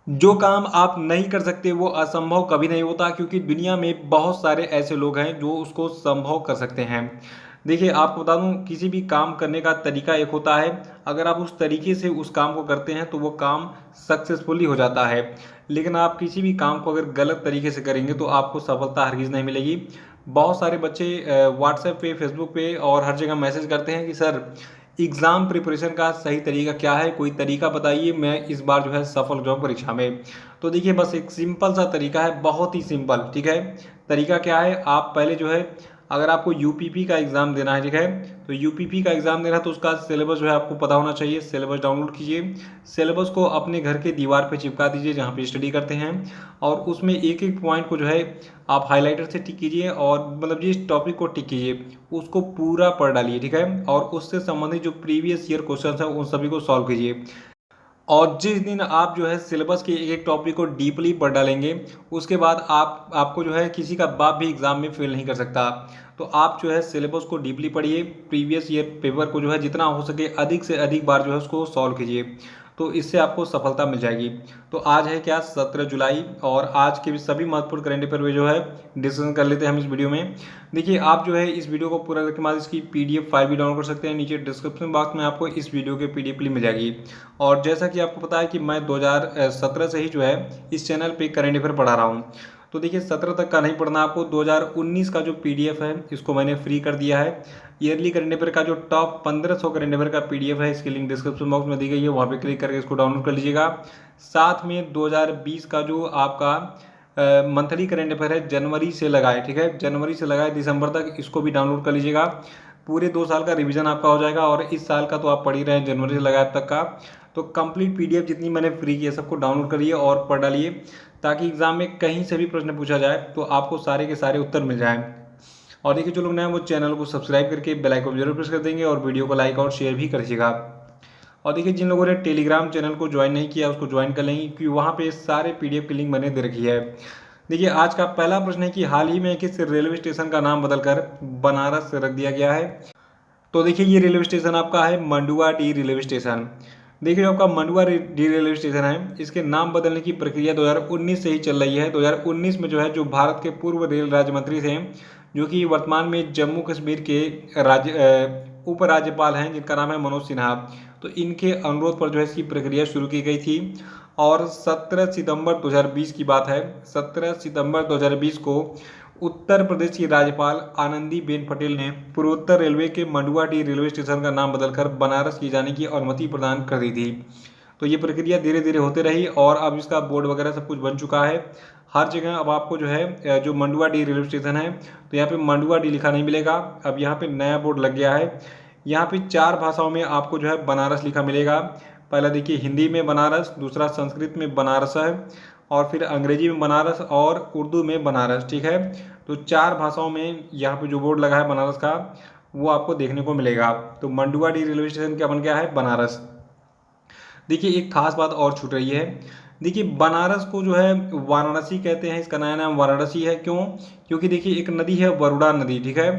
जो काम आप नहीं कर सकते वो असंभव कभी नहीं होता, क्योंकि दुनिया में बहुत सारे ऐसे लोग हैं जो उसको संभव कर सकते हैं। देखिए, आपको बता दूं, किसी भी काम करने का तरीका एक होता है। अगर आप उस तरीके से उस काम को करते हैं तो वो काम सक्सेसफुली हो जाता है। लेकिन आप किसी भी काम को अगर गलत तरीके से करेंगे तो आपको सफलता हरगिज़ नहीं मिलेगी। बहुत सारे बच्चे व्हाट्सएप पे, फेसबुक पे और हर जगह मैसेज करते हैं कि सर, एग्ज़ाम प्रिपरेशन का सही तरीका क्या है, कोई तरीका बताइए, मैं इस बार जो है सफल हो जाऊँ परीक्षा में। तो देखिए, बस एक सिंपल सा तरीका है, बहुत ही सिंपल, ठीक है। तरीका क्या है, आप पहले जो है, अगर आपको यूपीपी का एग्ज़ाम देना है, ठीक है, तो यूपीपी का एग्ज़ाम देना है तो उसका सिलेबस जो है आपको पता होना चाहिए। सिलेबस डाउनलोड कीजिए, सिलेबस को अपने घर के दीवार पे चिपका दीजिए जहाँ पे स्टडी करते हैं, और उसमें एक एक पॉइंट को जो है आप हाइलाइटर से टिक कीजिए, और मतलब जिस टॉपिक को टिक कीजिए उसको पूरा पढ़ डालिए, ठीक है। और उससे संबंधित जो प्रीवियस ईयर क्वेश्चन है उन सभी को सॉल्व कीजिए। और जिस दिन आप जो है सिलेबस के एक एक टॉपिक को डीपली पढ़ डालेंगे, उसके बाद आपको जो है किसी का बाप भी एग्जाम में फेल नहीं कर सकता। तो आप जो है सिलेबस को डीपली पढ़िए, प्रीवियस ईयर पेपर को जो है जितना हो सके अधिक से अधिक बार जो है उसको सॉल्व कीजिए, तो इससे आपको सफलता मिल जाएगी। तो आज है क्या, 17 जुलाई, और आज के भी सभी महत्वपूर्ण करंट अफेयर में जो है डिस्कशन कर लेते हैं हम इस वीडियो में। देखिए, आप जो है इस वीडियो को पूरा देखने के बाद इसकी पीडीएफ फाइल भी डाउनलोड कर सकते हैं। नीचे डिस्क्रिप्शन बॉक्स में आपको इस वीडियो के पीडीएफ लिंक मिल जाएगी। और जैसा कि आपको पता है कि मैं 2017 से ही जो है इस चैनल पे करंट अफेयर पढ़ा रहा हूँ। तो देखिए, 17 तक का नहीं पढ़ना आपको, 2019 का जो पीडीएफ है इसको मैंने फ्री कर दिया है। ईयरली करंट अफेयर का जो टॉप 1500 करंट अफेयर का पीडीएफ है, इसकी लिंक डिस्क्रिप्शन बॉक्स में दी गई है, वहाँ पे क्लिक करके इसको डाउनलोड कर लीजिएगा। साथ में 2020 का जो आपका मंथली करंट अफेयर है, जनवरी से लगाए, ठीक है, जनवरी से लगाए दिसंबर तक, इसको भी डाउनलोड कर लीजिएगा। पूरे 2 साल का रिवीजन आपका हो जाएगा, और इस साल का तो आप पढ़ ही रहे हैं, जनवरी से लगाए अब तक का। तो कंप्लीट पीडीएफ जितनी मैंने फ्री की है सबको डाउनलोड करिए और पढ़ डालिए, ताकि एग्जाम में कहीं से भी प्रश्न पूछा जाए तो आपको सारे के सारे उत्तर मिल जाएं। और देखिए, जो लोग नए हैं वो चैनल को सब्सक्राइब करके बेल आइकन जरूर प्रेस कर देंगे, और वीडियो को लाइक और शेयर भी करिएगा। और देखिए, जिन लोगों ने टेलीग्राम चैनल को ज्वाइन नहीं किया उसको ज्वाइन कर लेंगे, क्योंकि वहाँ पे सारे पीडीएफ की लिंक मैंने दे रखी है। देखिए, आज का पहला प्रश्न है कि हाल ही में किस रेलवे स्टेशन का नाम बदलकर बनारस रख दिया गया है। तो देखिए, ये रेलवे स्टेशन आपका है मंडुआ डी रेलवे स्टेशन। देखिए, जो आपका मंडुआ डी रेलवे स्टेशन है, इसके नाम बदलने की प्रक्रिया 2019 से ही चल रही है। 2019 में जो है, जो भारत के पूर्व रेल राज्य मंत्री थे, जो कि वर्तमान में जम्मू कश्मीर के उपराज्यपाल हैं, जिनका नाम है मनोज सिन्हा, तो इनके अनुरोध पर जो है इसकी प्रक्रिया शुरू की गई थी। और 17 सितंबर 2020 की बात है, 17 सितंबर 2020 को उत्तर प्रदेश की राज्यपाल आनंदीबेन पटेल ने पूर्वोत्तर रेलवे के मंडुआ डी रेलवे स्टेशन का नाम बदलकर बनारस किए जाने की अनुमति प्रदान कर दी थी। तो ये प्रक्रिया धीरे धीरे होते रही, और अब इसका बोर्ड वगैरह सब कुछ बन चुका है। हर जगह अब आपको जो है जो मंडुआ डी रेलवे स्टेशन है, तो यहाँ पे मंडुआ डी लिखा नहीं मिलेगा, अब यहाँ पे नया बोर्ड लग गया है। यहाँ पे 4 भाषाओं में आपको जो है बनारस लिखा मिलेगा। पहला देखिए, हिंदी में बनारस, दूसरा संस्कृत में बनारस है, और फिर अंग्रेजी में बनारस, और उर्दू में बनारस, ठीक है। तो 4 भाषाओं में यहाँ पे जो बोर्ड लगा है बनारस का, वो आपको देखने को मिलेगा। तो मंडुआ डी रेलवे स्टेशन क्या बन गया है, बनारस। देखिए, एक खास बात और छूट रही है। देखिए, बनारस को जो है वाराणसी कहते हैं, इसका नया नाम वाराणसी है। क्यों? क्योंकि देखिए, एक नदी है वरुणा नदी, ठीक है,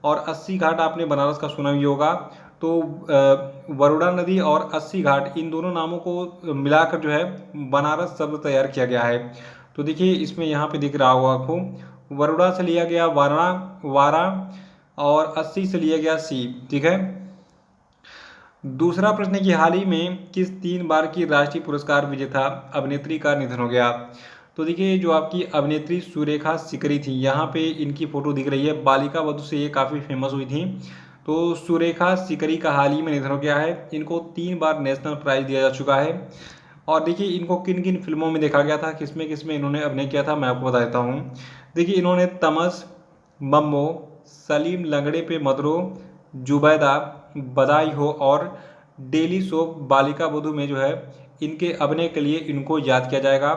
और 80 घाट आपने बनारस का सुना ही होगा। तो वरुणा नदी और 80 घाट, इन दोनों नामों को मिलाकर जो है बनारस शब्द तैयार किया गया है। तो देखिए, इसमें यहाँ पे दिख रहा होगा आपको, वरुणा से लिया गया वारणा, वारा, और 80 से लिया गया सी, ठीक है। दूसरा प्रश्न है कि हाल ही में किस 3 बार की राष्ट्रीय पुरस्कार विजेता अभिनेत्री का निधन हो गया। तो देखिए, जो आपकी अभिनेत्री सुरेखा सिकरी थी, यहाँ पे इनकी फोटो दिख रही है, बालिका वधू से ये काफ़ी फेमस हुई थी। तो सुरेखा सिकरी का हाल ही में निधन हो गया है। इनको 3 बार नेशनल प्राइज दिया जा चुका है। और देखिए, इनको किन किन फिल्मों में देखा गया था, किसमें किसमें इन्होंने अभिनय किया था, मैं आपको बता देता हूँ। देखिए, इन्होंने तमस, मम्मो, सलीम लंगड़े पे मदरो, जुबैदा, बधाई हो, और डेली सोप बालिका वधू में जो है इनके अभिनय के लिए इनको याद किया जाएगा।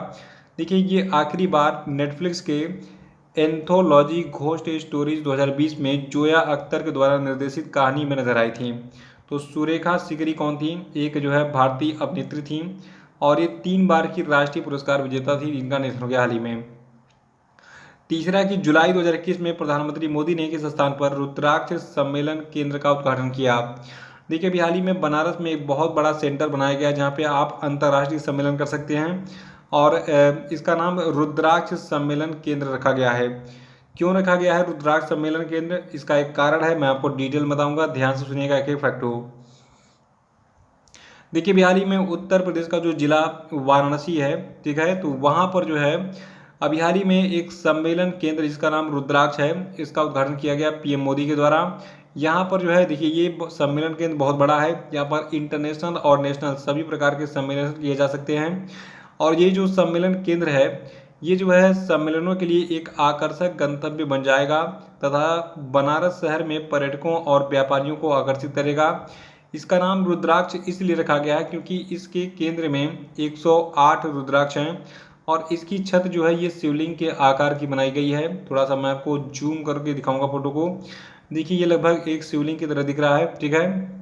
देखिए, ये आखिरी बार नेटफ्लिक्स के एंथोलॉजी घोस्ट स्टोरीज 2020 में जोया अख्तर के द्वारा निर्देशित कहानी में नजर आई थी। तो सुरेखा सिकरी कौन थी? एक जो है भारतीय अभिनेत्री थी, और ये 3 बार की राष्ट्रीय पुरस्कार विजेता थी, जिनका निधन हो गया हाल ही में। तीसरा कि जुलाई 2021 में प्रधानमंत्री मोदी ने किस स्थान पर रुद्राक्ष सम्मेलन केंद्र का उद्घाटन किया। देखिए, अभी हाल ही में बनारस में एक बहुत बड़ा सेंटर बनाया गया है, जहाँ पे आप अंतर्राष्ट्रीय सम्मेलन कर सकते हैं। और इसका नाम रुद्राक्ष सम्मेलन केंद्र रखा गया है। क्यों रखा गया है रुद्राक्ष सम्मेलन केंद्र? इसका एक कारण है, मैं आपको डिटेल बताऊंगा, ध्यान से सुनिएगा एक एक फैक्ट हो। देखिए हाल ही में उत्तर प्रदेश का जो जिला वाराणसी है, ठीक है, तो वहाँ पर जो है अभी हाल ही में एक सम्मेलन केंद्र जिसका नाम रुद्राक्ष है, इसका उद्घाटन किया गया पीएम मोदी के द्वारा। यहाँ पर जो है देखिए ये सम्मेलन केंद्र बहुत बड़ा है, यहाँ पर इंटरनेशनल और नेशनल सभी प्रकार के सम्मेलन किए जा सकते हैं। और ये जो सम्मेलन केंद्र है ये जो है सम्मेलनों के लिए एक आकर्षक गंतव्य बन जाएगा तथा बनारस शहर में पर्यटकों और व्यापारियों को आकर्षित करेगा। इसका नाम रुद्राक्ष इसलिए रखा गया है क्योंकि इसके केंद्र में 108 रुद्राक्ष हैं और इसकी छत जो है ये शिवलिंग के आकार की बनाई गई है। थोड़ा सा मैं आपको जूम करके दिखाऊंगा फोटो को। देखिए ये लगभग एक शिवलिंग की तरह दिख रहा है, ठीक है।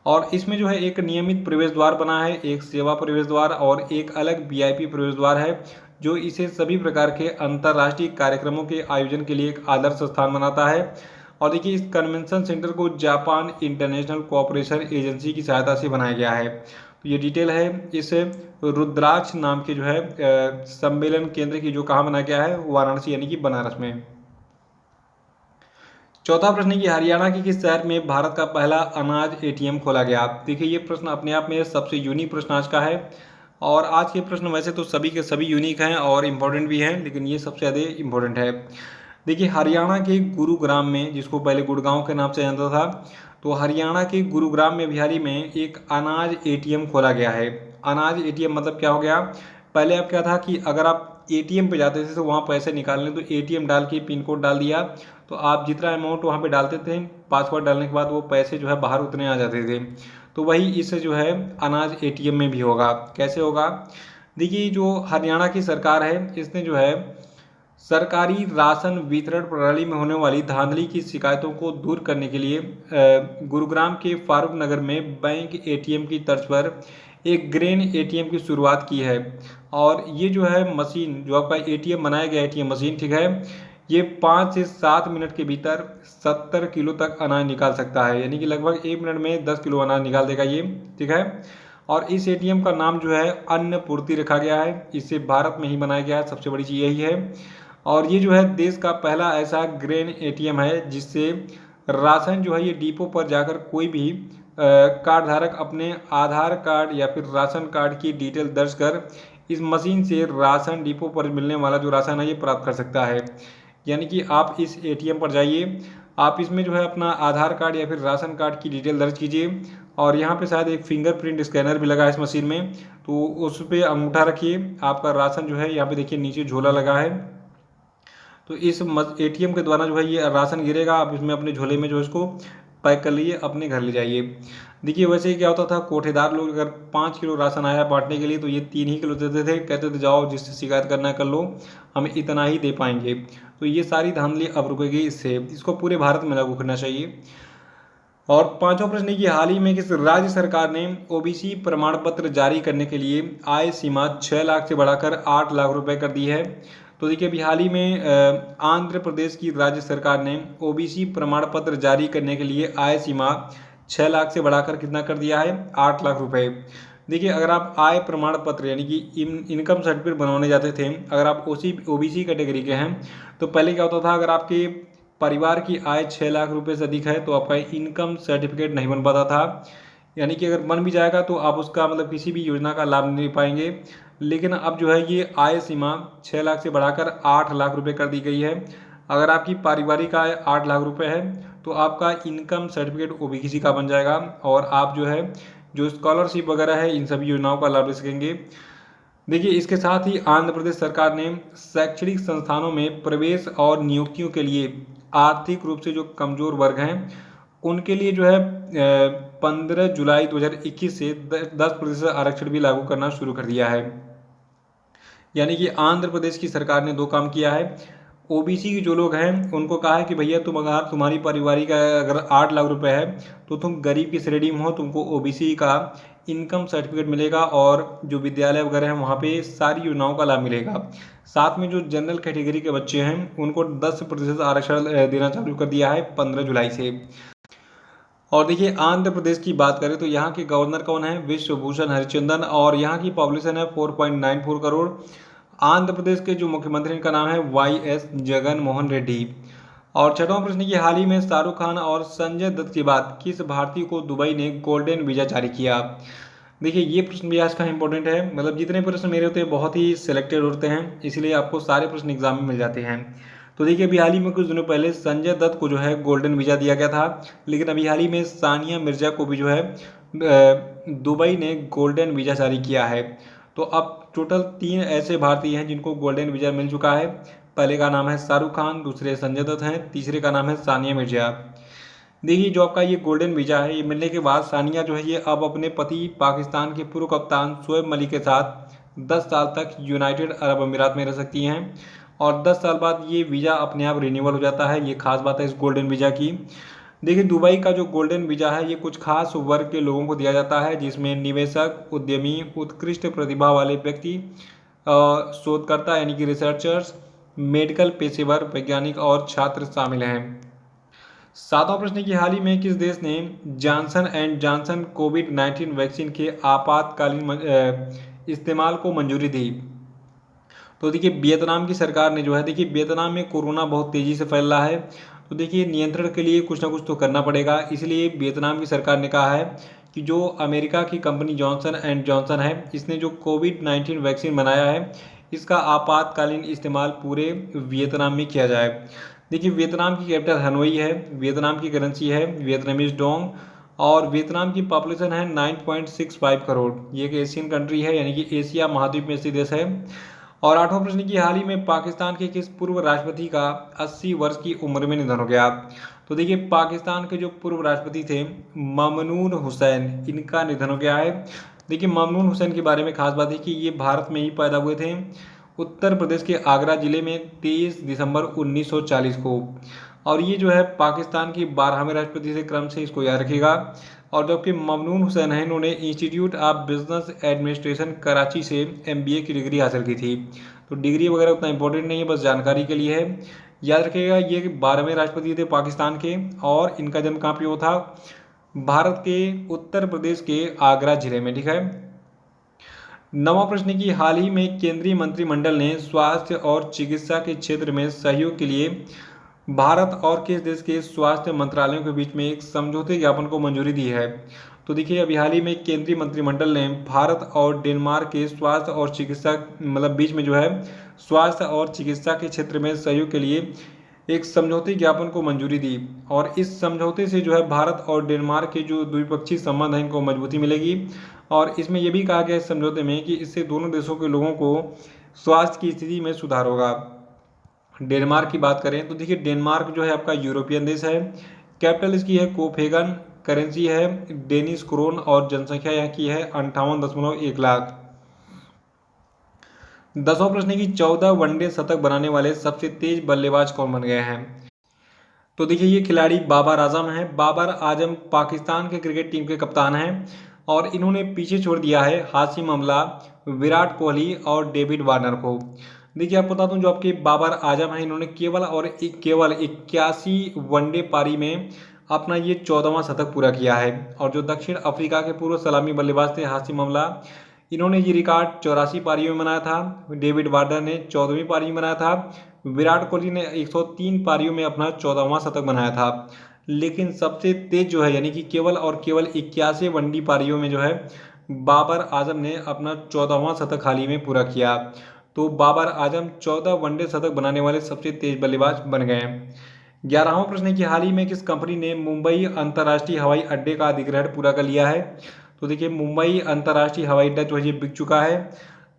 और इसमें जो है एक नियमित प्रवेश द्वार बना है, एक सेवा प्रवेश द्वार और एक अलग वीआईपी प्रवेश द्वार है, जो इसे सभी प्रकार के अंतर्राष्ट्रीय कार्यक्रमों के आयोजन के लिए एक आदर्श स्थान बनाता है। और देखिए इस कन्वेंशन सेंटर को जापान इंटरनेशनल कोऑपरेशन एजेंसी की सहायता से बनाया गया है। तो ये डिटेल है इस रुद्राक्ष नाम के जो है सम्मेलन केंद्र की, जो कहाँ बनाया गया है, वाराणसी यानी कि बनारस में। चौथा प्रश्न है कि हरियाणा के किस शहर में भारत का पहला अनाज एटीएम खोला गया? देखिए ये प्रश्न अपने आप में सबसे यूनिक प्रश्न आज का है। और आज के प्रश्न वैसे तो सभी के सभी यूनिक हैं और इम्पोर्टेंट भी हैं, लेकिन ये सबसे ज़्यादा इम्पोर्टेंट है। देखिए हरियाणा के गुरुग्राम में, जिसको पहले गुड़गांव के नाम से जानता था, तो हरियाणा के गुरुग्राम में हाल ही में एक अनाज एटीएम खोला गया है। अनाज एटीएम मतलब क्या हो गया? पहले अब क्या था कि अगर आप एटीएम पे जाते थे तो वहाँ पैसे निकालने, तो एटीएम डाल के पिन कोड डाल दिया तो आप जितना अमाउंट वहाँ पे डालते थे, पासवर्ड डालने के बाद वो पैसे जो है बाहर उतने आ जाते थे। तो वही इस जो है अनाज एटीएम में भी होगा। कैसे होगा? देखिए जो हरियाणा की सरकार है इसने जो है सरकारी राशन वितरण प्रणाली में होने वाली धांधली की शिकायतों को दूर करने के लिए गुरुग्राम के फारूक नगर में बैंक एटीएम की तर्ज पर एक ग्रेन एटीएम की शुरुआत की है। और ये जो है मशीन, जो आपका एटीएम बनाया गया एटीएम मशीन, ठीक है, ये 5 से 7 मिनट के भीतर 70 किलो तक अनाज निकाल सकता है, यानी कि लगभग 1 मिनट में 10 किलो अनाज निकाल देगा ये, ठीक है। और इस एटीएम का नाम जो है अन्न पूर्ति रखा गया है, इसे भारत में ही बनाया गया है, सबसे बड़ी चीज़ यही है। और ये जो है देश का पहला ऐसा ग्रेन एटीएम है जिससे राशन जो है ये डिपो पर जाकर कोई भी कार्ड धारक अपने आधार कार्ड या फिर राशन कार्ड की डिटेल दर्ज कर इस मशीन से राशन डिपो पर मिलने वाला जो राशन है ये प्राप्त कर सकता है। यानी कि आप इस एटीएम पर जाइए, आप इसमें जो है अपना आधार कार्ड या फिर राशन कार्ड की डिटेल दर्ज कीजिए और यहाँ पे शायद एक फिंगरप्रिंट स्कैनर भी लगा है इस मशीन में, तो उस पर अंगूठा रखिए, आपका राशन जो है यहाँ पे देखिए नीचे झोला लगा है, तो इस एटीएम के द्वारा जो है ये राशन गिरेगा, आप इसमें अपने झोले में जो है इसको पैक कर लीजिए, अपने घर ले जाइए। देखिए वैसे ही क्या होता था, कोठेदार लोग अगर 5 किलो राशन आया बांटने के लिए तो ये 3 ही किलो देते थे, कहते थे जाओ जिससे शिकायत करना कर लो, हमें इतना ही दे पाएंगे। तो ये सारी धांधली अब रुकेगी इससे, इसको पूरे भारत में लागू करना चाहिए। और पांचवा प्रश्न है कि हाल ही में किस राज्य सरकार ने ओबीसी प्रमाण पत्र जारी करने के लिए आय सीमा 6 लाख से बढ़ाकर 8 लाख रुपए कर दी है? तो देखिए अभी हाल ही में आंध्र प्रदेश की राज्य सरकार ने ओबीसी प्रमाण पत्र जारी करने के लिए आय सीमा 6 लाख से बढ़ाकर कितना कर दिया है? 8 लाख रुपए। देखिए अगर आप आय प्रमाण पत्र यानी कि इनकम सर्टिफिकेट बनवाने जाते थे, अगर आप ओबीसी कैटेगरी के हैं, तो पहले क्या होता था, अगर आपके परिवार की आय 6 लाख रुपए से अधिक है तो आपका इनकम सर्टिफिकेट नहीं बन पाता था, यानी कि अगर बन भी जाएगा तो आप उसका मतलब किसी भी योजना का लाभ नहीं पाएंगे। लेकिन अब जो है ये आय सीमा 6 लाख से बढ़ाकर 8 लाख रुपए कर दी गई है। अगर आपकी पारिवारिक आय 8 लाख रुपए है तो आपका इनकम सर्टिफिकेट ओबीसी का बन जाएगा और आप जो है जो स्कॉलरशिप वगैरह है इन सभी योजनाओं का लाभ ले सकेंगे। देखिए इसके साथ ही आंध्र प्रदेश सरकार ने शैक्षणिक संस्थानों में प्रवेश और नियुक्तियों के लिए आर्थिक रूप से जो कमजोर वर्ग हैं उनके लिए जो है 15 जुलाई 2021 से 10% आरक्षण भी लागू करना शुरू कर दिया है। यानी कि आंध्र प्रदेश की सरकार ने 2 काम किया है। ओबीसी के जो लोग हैं उनको कहा है कि भैया तुम अगर तुम्हारी पारिवारिक अगर 8 लाख रुपए है तो तुम गरीब की श्रेणी में हो, तुमको ओबीसी का इनकम सर्टिफिकेट मिलेगा और जो विद्यालय वगैरह हैं वहाँ पे सारी योजनाओं का लाभ मिलेगा। साथ में जो जनरल कैटेगरी के बच्चे हैं उनको 10% आरक्षण देना चालू कर दिया है 15 जुलाई से। और देखिए आंध्र प्रदेश की बात करें तो यहाँ के गवर्नर कौन है? विश्वभूषण हरिचंदन, और यहाँ की पॉपुलेशन है 4.94 करोड़। आंध्र प्रदेश के जो मुख्यमंत्री इनका नाम है YS जगन मोहन रेड्डी। और छठवां प्रश्न की हाल ही में शाहरुख खान और संजय दत्त के बाद किस भारतीय को दुबई ने गोल्डन वीजा जारी किया? देखिए ये प्रश्न भी आज का इंपॉर्टेंट है, मतलब जितने प्रश्न मेरे होते हैं बहुत ही सिलेक्टेड होते हैं, इसलिए आपको सारे प्रश्न एग्जाम में मिल जाते हैं। तो देखिए अभी हाल ही में कुछ दिनों पहले संजय दत्त को जो है गोल्डन वीजा दिया गया था, लेकिन अभी हाल ही में सानिया मिर्जा को भी जो है दुबई ने गोल्डन वीजा जारी किया है। तो अब टोटल 3 ऐसे भारतीय हैं जिनको गोल्डन वीजा मिल चुका है। पहले का नाम है शाहरुख खान, दूसरे संजय दत्त हैं, तीसरे का नाम है सानिया मिर्जा। देखिए जो आपका ये गोल्डन वीजा है, ये मिलने के बाद सानिया जो है ये अब अपने पति पाकिस्तान के पूर्व कप्तान शोएब मलिक के साथ 10 साल तक यूनाइटेड अरब अमीरात में रह सकती हैं, और 10 साल बाद ये वीज़ा अपने आप रिन्यूअल हो जाता है। ये खास बात है इस गोल्डन वीज़ा की। देखिए दुबई का जो गोल्डन वीज़ा है ये कुछ खास वर्ग के लोगों को दिया जाता है, जिसमें निवेशक, उद्यमी, उत्कृष्ट प्रतिभा वाले व्यक्ति, शोधकर्ता यानी कि रिसर्चर्स, मेडिकल पेशेवर, वैज्ञानिक और छात्र शामिल हैं। सातवां प्रश्न की हाल ही में किस देश ने Johnson and Johnson covid vaccine के आपातकालीन इस्तेमाल को मंजूरी दी? तो देखिए वियतनाम की सरकार ने जो है, देखिए वियतनाम में कोरोना बहुत तेज़ी से फैल रहा है, तो देखिए नियंत्रण के लिए कुछ ना कुछ तो करना पड़ेगा, इसलिए वियतनाम की सरकार ने कहा है कि जो अमेरिका की कंपनी जॉनसन एंड जॉनसन है, इसने जो कोविड-19 वैक्सीन बनाया है, इसका आपातकालीन इस्तेमाल पूरे वियतनाम में किया जाए। देखिए वियतनाम की कैपिटल हनोई है, वियतनाम की करेंसी है वियतनामीज डोंग, और वियतनाम की पॉपुलेशन है 9.65 करोड़। ये एक एशियन कंट्री है, यानी कि एशिया महाद्वीप में स्थित देश है। और आठवां प्रश्न की हाल ही में पाकिस्तान के किस पूर्व राष्ट्रपति का 80 वर्ष की उम्र में निधन हो गया? तो देखिए पाकिस्तान के जो पूर्व राष्ट्रपति थे ममनून हुसैन, इनका निधन हो गया है। देखिए ममनून हुसैन के बारे में खास बात है कि ये भारत में ही पैदा हुए थे, उत्तर प्रदेश के आगरा जिले में 23 दिसंबर 1940 को। और ये जो है पाकिस्तान की 12वें राष्ट्रपति से क्रम से, इसको याद रखिएगा। और जबकि ममनून हुसैन है, इन्होंने institute of business administration Karachi से MBA की डिग्री हासिल की थी। तो डिग्री वगैरह उतना इंपॉर्टेंट नहीं है, बस जानकारी के लिए है। याद रखिएगा ये 12वें राष्ट्रपति थे पाकिस्तान के, और इनका जन्म कहाँ पे हुआ था? भारत के उत्तर प्रदेश के आगरा जिले में, ठीक है। नवा प्रश्न की हाल ही में केंद्रीय मंत्रिमंडल ने स्वास्थ्य और चिकित्सा के क्षेत्र में सहयोग के लिए भारत और किस देश के स्वास्थ्य मंत्रालयों के बीच में एक समझौते ज्ञापन को मंजूरी दी है? तो देखिए अभी हाल ही में केंद्रीय मंत्रिमंडल ने भारत और डेनमार्क के स्वास्थ्य और चिकित्सा मतलब बीच में जो है स्वास्थ्य और चिकित्सा के क्षेत्र में सहयोग के लिए एक समझौते ज्ञापन को मंजूरी दी, और इस समझौते से जो है भारत और डेनमार्क के जो द्विपक्षीय संबंध हैं इनको मजबूती मिलेगी। और इसमें यह भी कहा गया है इस समझौते में कि इससे दोनों देशों के लोगों को स्वास्थ्य की स्थिति में सुधार होगा। डेनमार्क की बात करें तो देखिए डेनमार्क जो है आपका यूरोपियन देश है, कैपिटल इसकी है कोपेगन, करेंसी है डेनिश क्रोन, और जनसंख्या यहाँ की है 58.1 लाख। 10वां प्रश्न की 14 वनडे शतक बनाने वाले सबसे तेज बल्लेबाज कौन बन गए हैं? तो देखिए ये खिलाड़ी बाबर आजम है। बाबर आजम पाकिस्तान के क्रिकेट टीम के कप्तान हैं, और इन्होंने पीछे छोड़ दिया है हाशिम अमला, विराट कोहली और डेविड वार्नर को। देखिए आप बता दूं जो आपके बाबर आजम हैं, इन्होंने केवल 81 वनडे पारी में अपना ये 14वां शतक पूरा किया है। और जो दक्षिण अफ्रीका के पूर्व सलामी बल्लेबाज थे हाशिम अमला, इन्होंने ये रिकॉर्ड 84 पारियों में बनाया था। डेविड वार्नर ने 14वीं पारी में बनाया था। विराट कोहली ने 103 पारियों में अपना 14वां शतक बनाया था। लेकिन सबसे तेज जो है यानी कि केवल और केवल 81 वनडे पारियों में जो है बाबर आजम ने अपना 14वां शतक हाल ही में पूरा किया। तो बाबर आजम 14 वनडे शतक बनाने वाले सबसे तेज बल्लेबाज बन गए हैं। 11वां प्रश्न की हाल ही में किस कंपनी ने मुंबई अंतर्राष्ट्रीय हवाई अड्डे का अधिग्रहण पूरा कर लिया है? तो देखिए मुंबई अंतर्राष्ट्रीय हवाई अड्डा जो है ये बिक चुका है,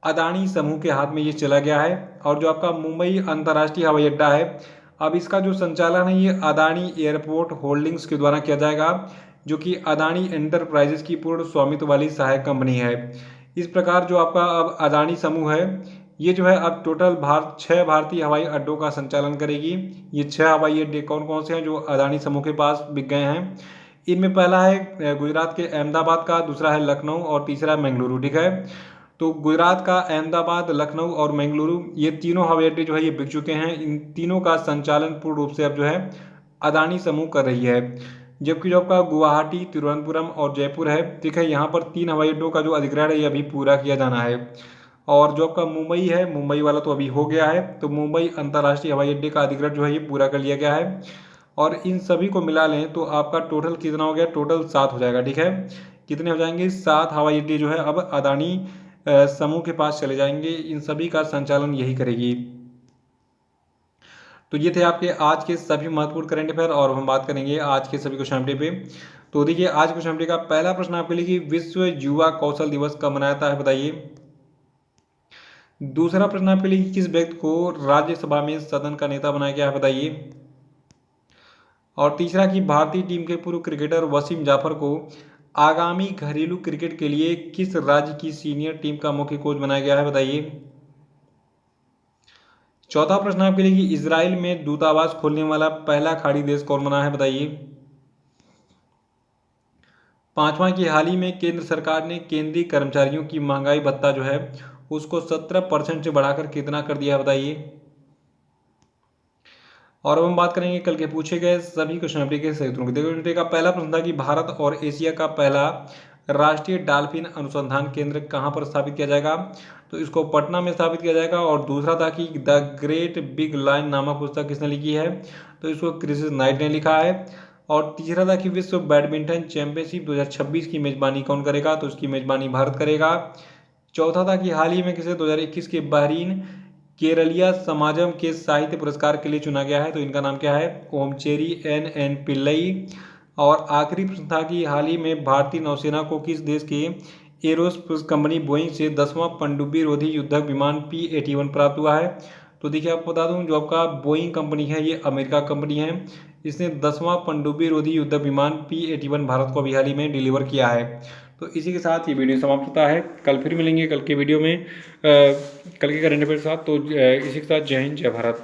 अदानी समूह के हाथ में ये चला गया है। और जो आपका मुंबई अंतर्राष्ट्रीय हवाई अड्डा है, अब इसका जो संचालन है ये अदानी एयरपोर्ट होल्डिंग्स के द्वारा किया जाएगा, जो कि अदानी एंटरप्राइजेस की पूर्ण स्वामित्व वाली सहायक कंपनी है। इस प्रकार जो आपका अब अदानी समूह है, ये जो है अब टोटल 6 भारतीय हवाई अड्डों का संचालन करेगी। ये 6 हवाई अड्डे कौन कौन से हैं जो अदानी समूह के पास बिक गए हैं? इनमें पहला है गुजरात के अहमदाबाद का, दूसरा है लखनऊ, और तीसरा है बेंगलुरु, ठीक है। तो गुजरात का अहमदाबाद, लखनऊ और बेंगलुरु, ये तीनों हवाई अड्डे जो है ये बिक चुके हैं। इन तीनों का संचालन पूर्ण रूप से अब जो है अदानी समूह कर रही है। जबकि जो आपका गुवाहाटी, तिरुवनंतपुरम और जयपुर है, ठीक है, यहाँ पर 3 हवाई अड्डों का जो अधिग्रहण है ये अभी पूरा किया जाना है। और जो आपका मुंबई है, मुंबई वाला तो अभी हो गया है, तो मुंबई अंतर्राष्ट्रीय हवाई अड्डे का अधिग्रहण जो है ये पूरा कर लिया गया है। और इन सभी को मिला लें तो आपका टोटल कितना हो गया, टोटल 7 हो जाएगा, ठीक है। कितने हो जाएंगे, 7 हवाई अड्डे जो है अब अदानी समूह के पास चले जाएंगे, इन सभी का संचालन यही करेगी। तो ये थे आपके आज के सभी महत्वपूर्ण करंट अफेयर और हम बात करेंगे आज के सभी क्वेश्चन अपडे पे। तो देखिए आज क्वेश्चन अपडे का पहला प्रश्न आपके लिए कि विश्व युवा कौशल दिवस कब मनाया जाता है, बताइए। दूसरा प्रश्न आपके लिए कि किस व्यक्ति को राज्यसभा में सदन का नेता बनाया गया है, बताइए। और तीसरा कि भारतीय टीम के पूर्व क्रिकेटर वसीम जाफर को आगामी घरेलू क्रिकेट के लिए किस राज्य की सीनियर टीम का मुख्य कोच बनाया गया है, बताइए। चौथा प्रश्न आपके लिए कि इजराइल में दूतावास खोलने वाला पहला खाड़ी देश कौन बना है, बताइए। पांचवा कि हाल ही में केंद्र सरकार ने केंद्रीय कर्मचारियों की महंगाई भत्ता जो है उसको 17% से बढ़ाकर कितना कर दिया है, बताइए। और अब हम बात करेंगे कल के पूछे गए सभी क्वेश्चन के सही उत्तरों की। देखो का पहला प्रश्न था कि भारत और एशिया का पहला राष्ट्रीय डॉल्फिन अनुसंधान केंद्र कहाँ पर स्थापित किया जाएगा, तो इसको पटना में स्थापित किया जाएगा। और दूसरा था कि द ग्रेट बिग लाइन नामक पुस्तक किसने लिखी है, तो इसको क्रिस नाइट ने लिखा है। और तीसरा था कि विश्व बैडमिंटन चैंपियनशिप 2026 की मेजबानी कौन करेगा, तो इसकी मेजबानी भारत करेगा। चौथा था कि हाल ही में किसे 2021 के बहरीन केरलिया समाजम के साहित्य पुरस्कार के लिए चुना गया है, तो इनका नाम क्या है, ओमचेरी एन पिल्लई। और आखिरी प्रश्न था कि हाल ही में भारतीय नौसेना को किस देश के एरोस्पेस कंपनी बोइंग से 10वां पनडुब्बी रोधी युद्धक विमान P-81 प्राप्त हुआ है, तो देखिए आपको बता दूं जो आपका बोइंग कंपनी है ये अमेरिका कंपनी है, इसने 10वां पनडुब्बी रोधी युद्धक विमान P-81 भारत को अभी हाल ही में डिलीवर किया है। तो इसी के साथ ये वीडियो समाप्त होता है, कल फिर मिलेंगे कल के वीडियो में कल के करंट अफेयर के साथ। तो इसी के साथ जय हिंद जय भारत।